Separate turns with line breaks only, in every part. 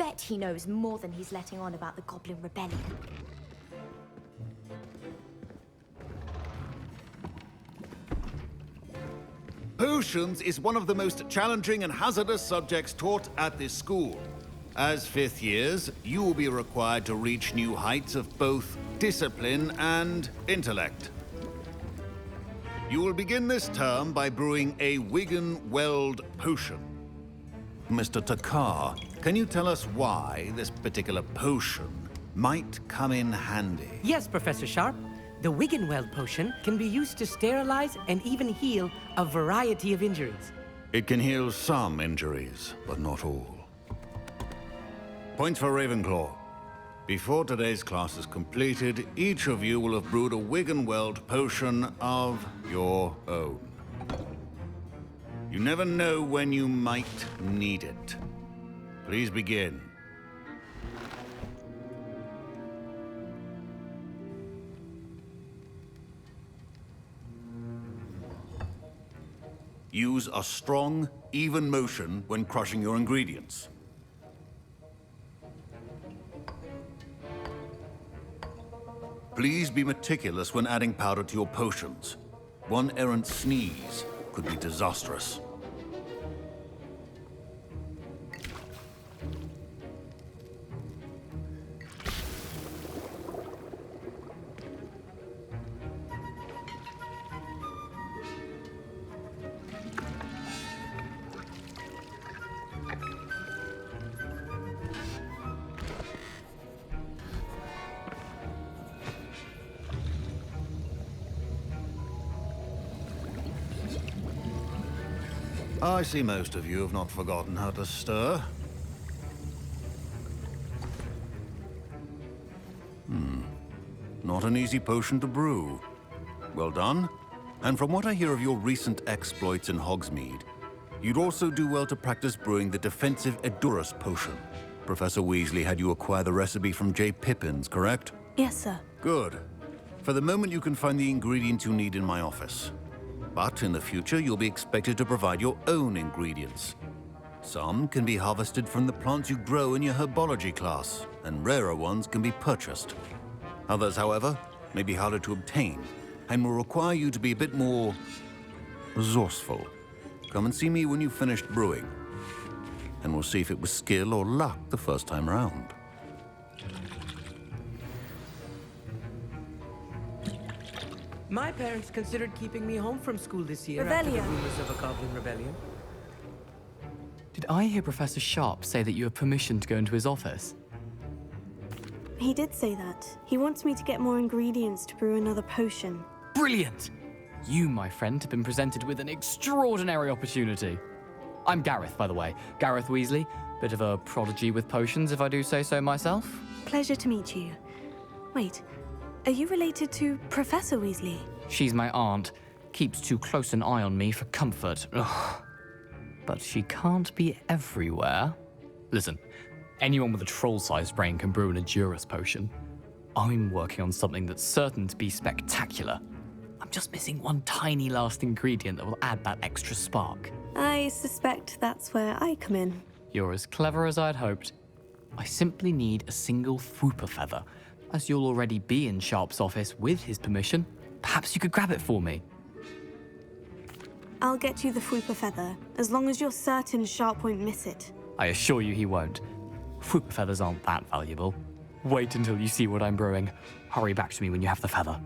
bet he knows more than he's letting on about the Goblin Rebellion.
Potions is one of the most challenging and hazardous subjects taught at this school. As fifth years, you will be required to reach new heights of both discipline and intellect. You will begin this term by brewing a Wiggen-Weld potion. Mr. Takar, can you tell us why this particular potion might come in handy?
Yes, Professor Sharp. The Wiggen-Weld potion can be used to sterilize and even heal a variety of injuries.
It can heal some injuries, but not all. Points for Ravenclaw. Before today's class is completed, each of you will have brewed a Wiggen-Weld potion of your own. You never know when you might need it. Please begin. Use a strong, even motion when crushing your ingredients. Please be meticulous when adding powder to your potions. One errant sneeze could be disastrous. I see most of you have not forgotten how to stir. Not an easy potion to brew. Well done. And from what I hear of your recent exploits in Hogsmeade, you'd also do well to practice brewing the defensive Edurus potion. Professor Weasley had you acquire the recipe from J. Pippins, correct?
Yes, sir.
Good. For the moment, you can find the ingredients you need in my office. But in the future, you'll be expected to provide your own ingredients. Some can be harvested from the plants you grow in your herbology class, and rarer ones can be purchased. Others, however, may be harder to obtain, and will require you to be a bit more resourceful. Come and see me when you've finished brewing, and we'll see if it was skill or luck the first time around.
My parents considered keeping me home from school this year after the
Rebellion.
rumors of a Goblin Rebellion.
Did I hear Professor Sharp say that you have permission to go into his office?
He did say that. He wants me to get more ingredients to brew another potion.
Brilliant! You, my friend, have been presented with an extraordinary opportunity. I'm Gareth, by the way. Gareth Weasley. Bit of a prodigy with potions, if I do say so myself.
Pleasure to meet you. Wait, are you related to Professor Weasley?
She's my aunt. Keeps too close an eye on me for comfort. Ugh. But she can't be everywhere. Listen, anyone with a troll-sized brain can brew an Edurus potion. I'm working on something that's certain to be spectacular. I'm just missing one tiny last ingredient that will add that extra spark.
I suspect that's where I come in.
You're as clever as I'd hoped. I simply need a single Fwooper feather. As you'll already be in Sharp's office with his permission, perhaps you could grab it for me.
I'll get you the Fwooper feather, as long as you're certain Sharp won't miss it.
I assure you he won't. Fwooper feathers aren't that valuable. Wait until you see what I'm brewing. Hurry back to me when you have the feather.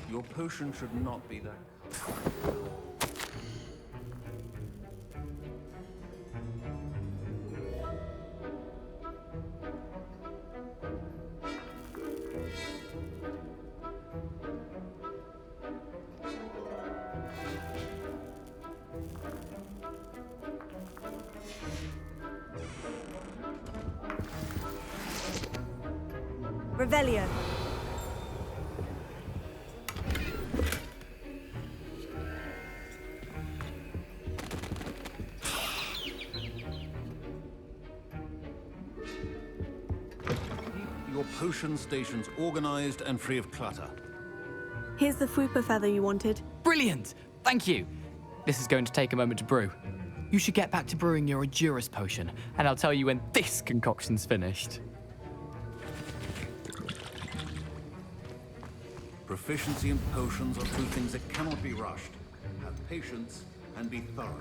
Your potion should not be that.
Revelio.
Your potion stations organized and free of clutter.
Here's the Fwooper feather you wanted.
Brilliant! Thank you. This is going to take a moment to brew. You should get back to brewing your Edurus potion, and I'll tell you when this concoction's finished.
Proficiency in potions are two things that cannot be rushed. Have patience and be thorough.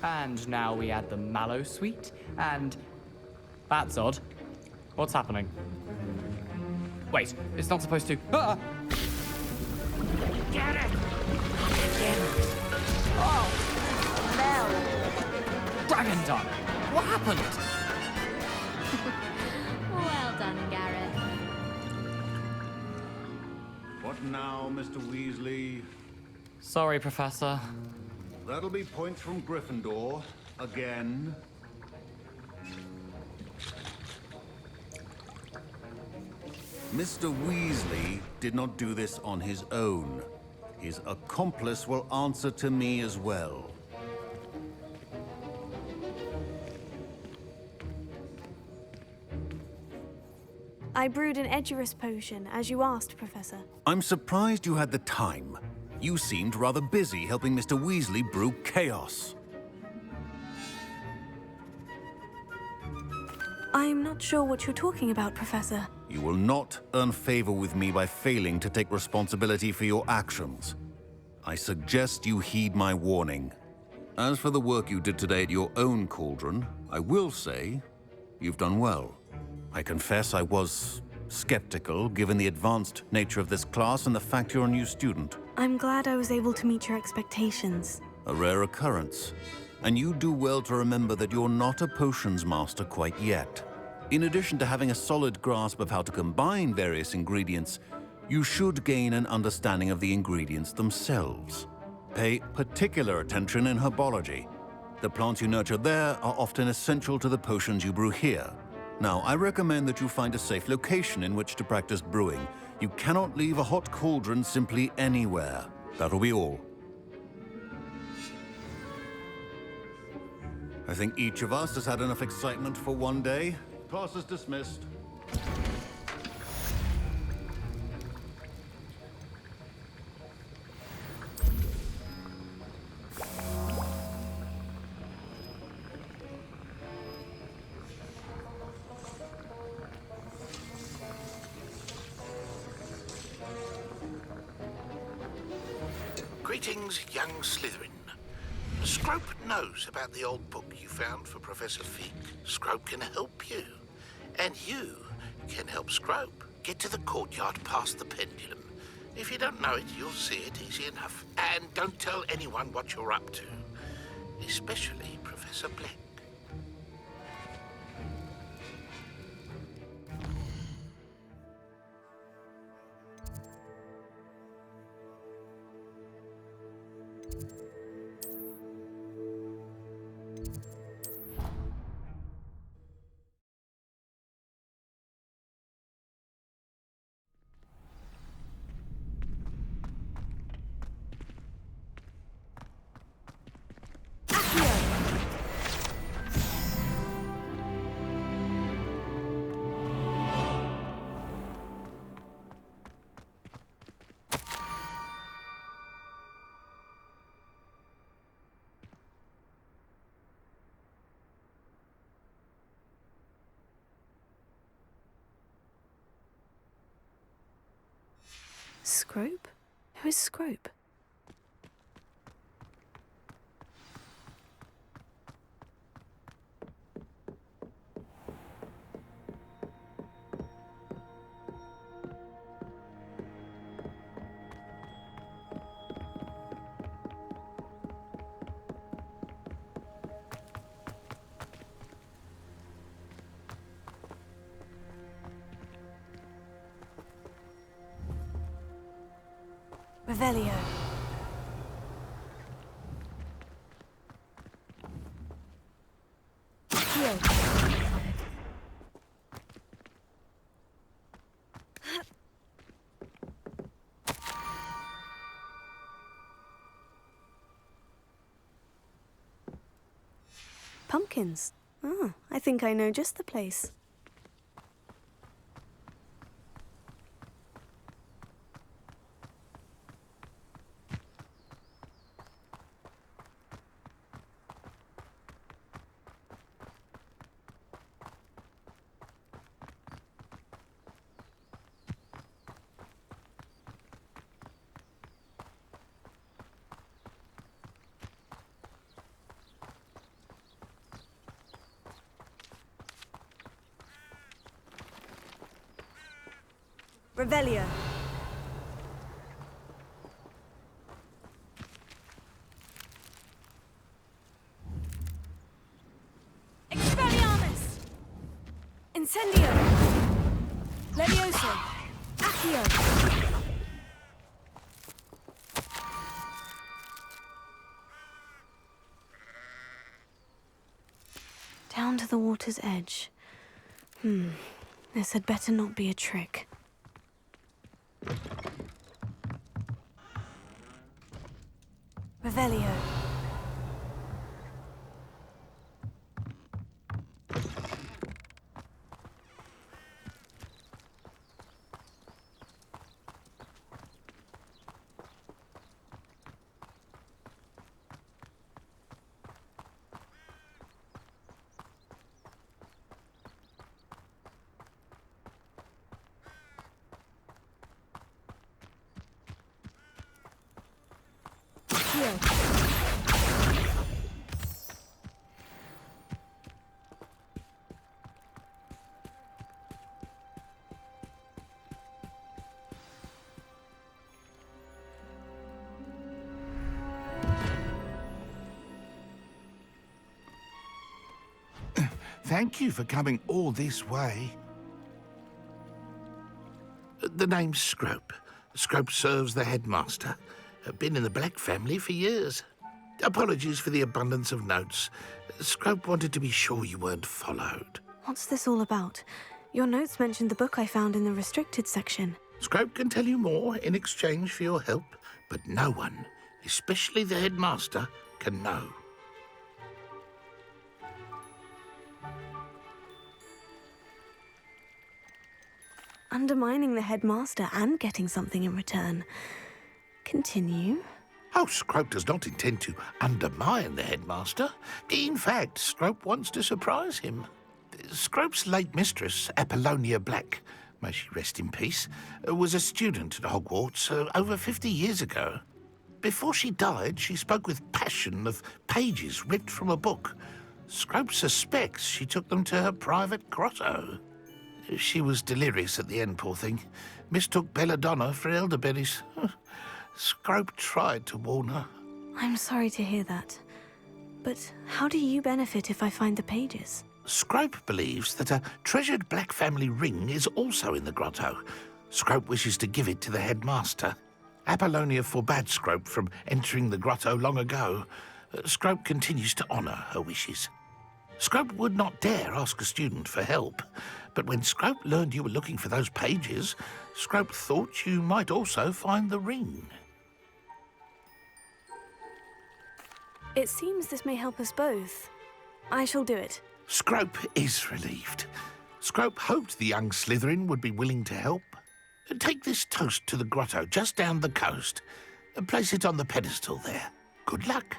And now we add the mallow sweet, and... That's odd. What's happening? Wait, it's not supposed to... Ah! Get it! Oh! No! Dragon Done! What happened?
Well done, Gareth.
What now, Mr. Weasley?
Sorry, Professor.
That'll be points from Gryffindor. Again. Mr. Weasley did not do this on his own. His accomplice will answer to me as well.
I brewed an Edurus potion, as you asked, Professor.
I'm surprised you had the time. You seemed rather busy helping Mr. Weasley brew chaos.
I'm not sure what you're talking about, Professor.
You will not earn favor with me by failing to take responsibility for your actions. I suggest you heed my warning. As for the work you did today at your own cauldron, I will say you've done well. I confess I was skeptical, given the advanced nature of this class and the fact you're a new student.
I'm glad I was able to meet your expectations.
A rare occurrence. And you do well to remember that you're not a potions master quite yet. In addition to having a solid grasp of how to combine various ingredients, you should gain an understanding of the ingredients themselves. Pay particular attention in herbology. The plants you nurture there are often essential to the potions you brew here. Now, I recommend that you find a safe location in which to practice brewing. You cannot leave a hot cauldron simply anywhere. That'll be all. I think each of us has had enough excitement for one day. Class is dismissed.
Greetings, young Slytherin. Scrope knows about the old book you found for Professor Fig. Scrope can help you. And you can help Scrope. Get to the courtyard past the pendulum. If you don't know it, you'll see it easy enough. And don't tell anyone what you're up to. Especially Professor Black.
Scrope? Who is Scrope? Revelio. Accio. pumpkins. Ah, I think I know just the place. Revelio. Expelliarmus! Incendio! Levioso! Accio! Down to the water's edge. This had better not be a trick. Revelio.
Thank you for coming all this way. The name's Scrope. Scrope serves the headmaster. Been in the Black family for years. Apologies for the abundance of notes. Scrope wanted to be sure you weren't followed.
What's this all about? Your notes mentioned the book I found in the restricted section.
Scrope can tell you more in exchange for your help, but no one, especially the headmaster, can know.
Undermining the headmaster and getting something in return. Continue.
Oh, Scrope does not intend to undermine the headmaster. In fact, Scrope wants to surprise him. Scrope's late mistress, Apollonia Black, may she rest in peace, was a student at Hogwarts over 50 years ago. Before she died, she spoke with passion of pages ripped from a book. Scrope suspects she took them to her private grotto. She was delirious at the end, poor thing. Mistook belladonna for elderberries. Scrope tried to warn her.
I'm sorry to hear that. But how do you benefit if I find the pages?
Scrope believes that a treasured Black family ring is also in the grotto. Scrope wishes to give it to the headmaster. Apollonia forbade Scrope from entering the grotto long ago. Scrope continues to honour her wishes. Scrope would not dare ask a student for help, but when Scrope learned you were looking for those pages, Scrope thought you might also find the ring.
It seems this may help us both. I shall do it.
Scrope is relieved. Scrope hoped the young Slytherin would be willing to help. Take this toast to the grotto just down the coast and place it on the pedestal there. Good luck.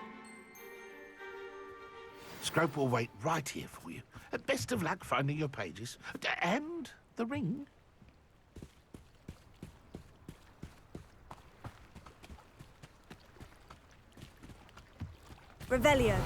Scrope will wait right here for you. Best of luck finding your pages. And the ring.
Revelio.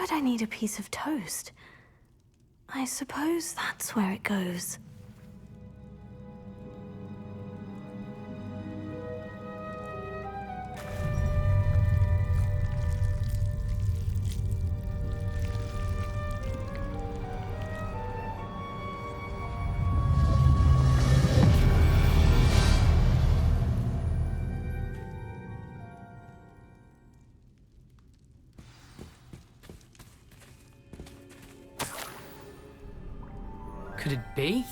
would I need a piece of toast? I suppose that's where it goes.
Could it be?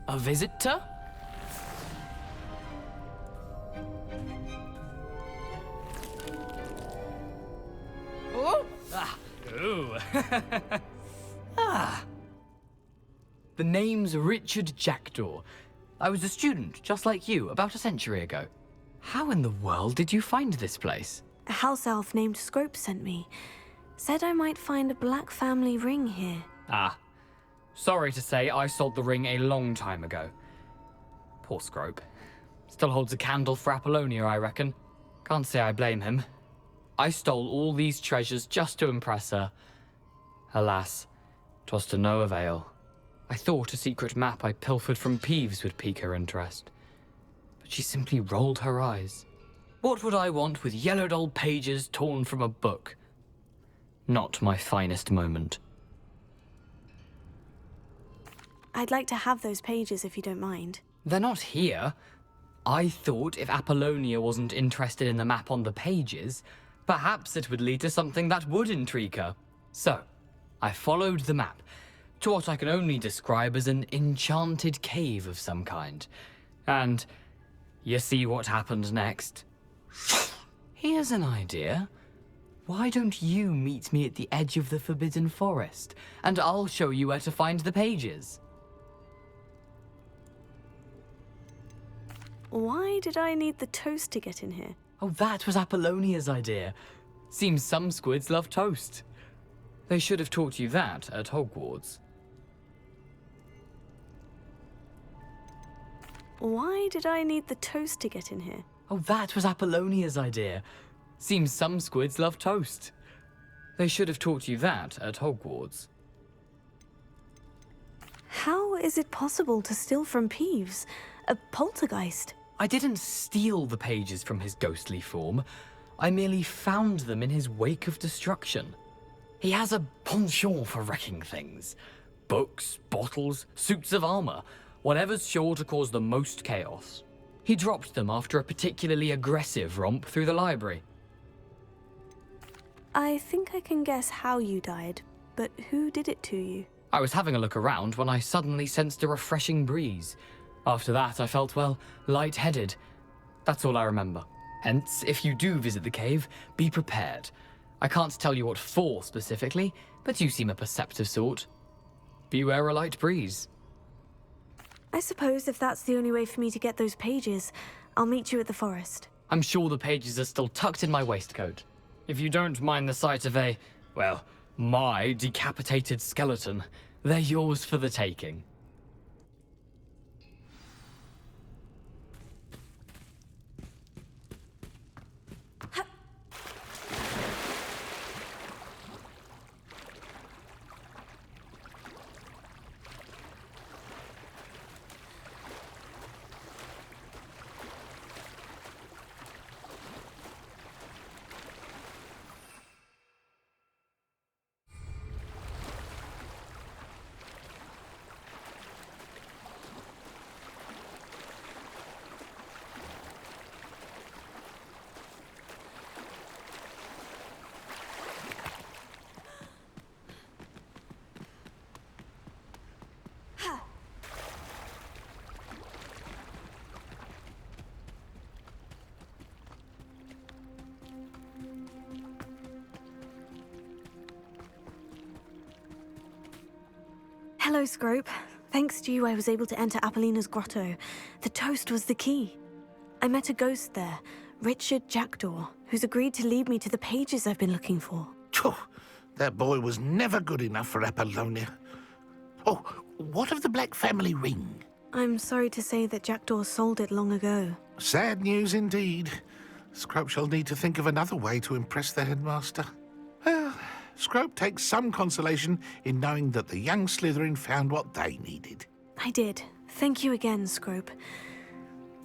A visitor? Oh! Ah! Ooh! Ah! The name's Richard Jackdaw. I was a student, just like you, about a century ago. How in the world did you find this place?
A house elf named Scrope sent me. Said I might find a black family ring here.
Ah. Sorry to say, I sold the ring a long time ago. Poor Scrope. Still holds a candle for Apollonia, I reckon. Can't say I blame him. I stole all these treasures just to impress her. Alas, 'twas to no avail. I thought a secret map I pilfered from Peeves would pique her interest. But she simply rolled her eyes. What would I want with yellowed old pages torn from a book? Not my finest moment.
I'd like to have those pages if you don't mind.
They're not here. I thought if Apollonia wasn't interested in the map on the pages, perhaps it would lead to something that would intrigue her. So, I followed the map to what I can only describe as an enchanted cave of some kind. And you see what happened next? Here's an idea. Why don't you meet me at the edge of the Forbidden Forest, and I'll show you where to find the pages?
Why did I need the toast to get in here?
Oh, that was Apollonia's idea. Seems some squids love toast. They should have taught you that at Hogwarts.
Why did I need the toast to get in here?
Oh, that was Apollonia's idea. Seems some squids love toast. They should have taught you that at Hogwarts.
How is it possible to steal from Peeves? A poltergeist?
I didn't steal the pages from his ghostly form. I merely found them in his wake of destruction. He has a penchant for wrecking things. Books, bottles, suits of armor, whatever's sure to cause the most chaos. He dropped them after a particularly aggressive romp through the library.
I think I can guess how you died, but who did it to you?
I was having a look around when I suddenly sensed a refreshing breeze. After that, I felt, well, lightheaded. That's all I remember. Hence, if you do visit the cave, be prepared. I can't tell you what for specifically, but you seem a perceptive sort. Beware a light breeze.
I suppose if that's the only way for me to get those pages, I'll meet you at the forest.
I'm sure the pages are still tucked in my waistcoat. If you don't mind the sight of a, well, my decapitated skeleton, they're yours for the taking.
Hello, Scrope. Thanks to you, I was able to enter Apollina's grotto. The toast was the key. I met a ghost there, Richard Jackdaw, who's agreed to lead me to the pages I've been looking for.
Phew, that boy was never good enough for Apollonia. Oh, what of the Black family ring?
I'm sorry to say that Jackdaw sold it long ago.
Sad news indeed. Scrope shall need to think of another way to impress the headmaster. Well, Scrope takes some consolation in knowing that the young Slytherin found what they needed.
I did. Thank you again, Scrope.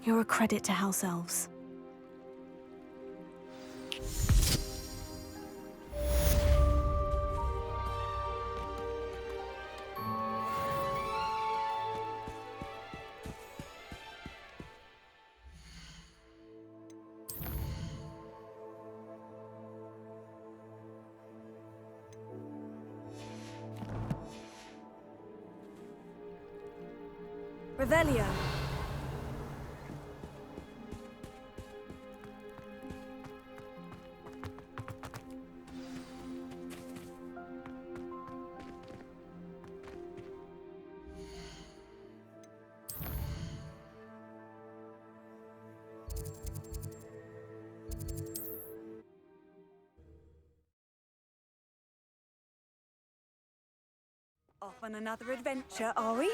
You're a credit to House Elves. Revelio.
Off on another adventure, are we?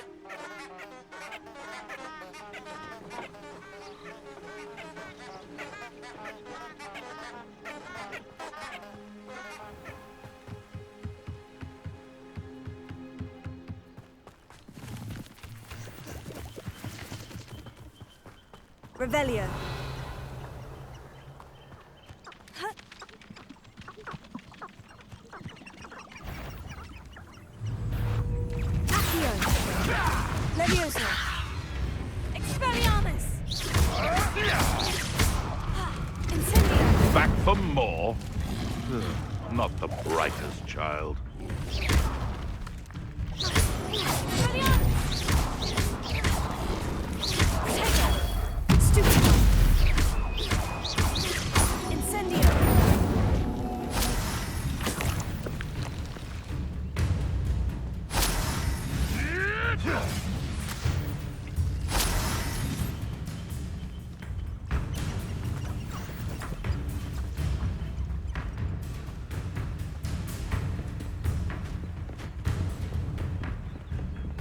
Revelio. Accio. Levioso. Expelliarmus. Incendio.
Back for more? Not the brightest child.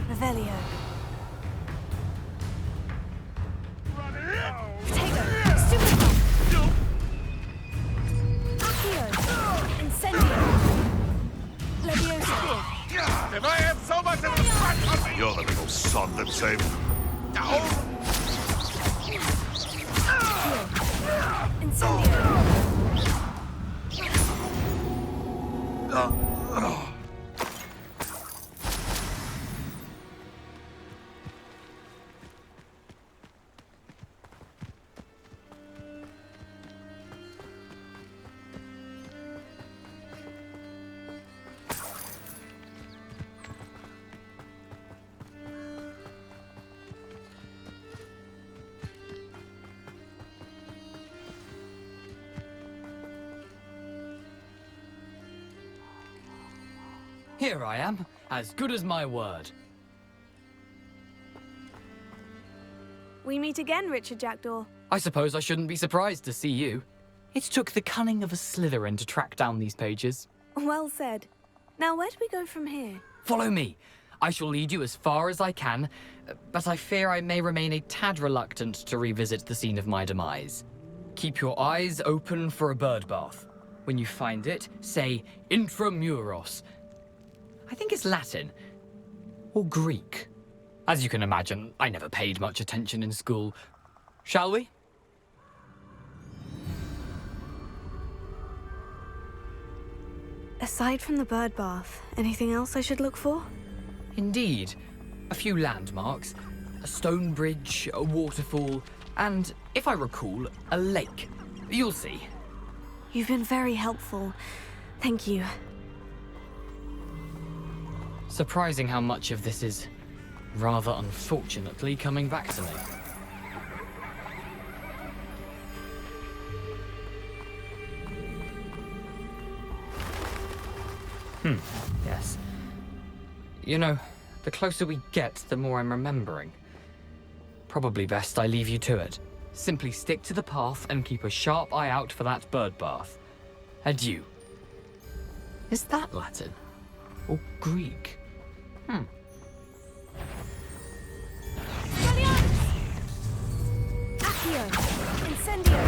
Revelio.
Potato. Stupefy. Accio. Incendio. Levioso.
If I have so much of a fight on me! You're the little sod that saved...
Incendio.
Here I am, as good as my word.
We meet again, Richard Jackdaw.
I suppose I shouldn't be surprised to see you. It took the cunning of a Slytherin to track down these pages.
Well said. Now, where do we go from here?
Follow me. I shall lead you as far as I can, but I fear I may remain a tad reluctant to revisit the scene of my demise. Keep your eyes open for a bird bath. When you find it, say intramuros. I think it's Latin. Or Greek. As you can imagine, I never paid much attention in school. Shall we?
Aside from the bird bath, anything else I should look for?
Indeed. A few landmarks. A stone bridge, a waterfall, and, if I recall, a lake. You'll see.
You've been very helpful. Thank you.
Surprising how much of this is, rather unfortunately, coming back to me. Yes. You know, the closer we get, the more I'm remembering. Probably best I leave you to it. Simply stick to the path and keep a sharp eye out for that bird bath. Adieu. Is that Latin? Or Greek?
Accio. Incendio.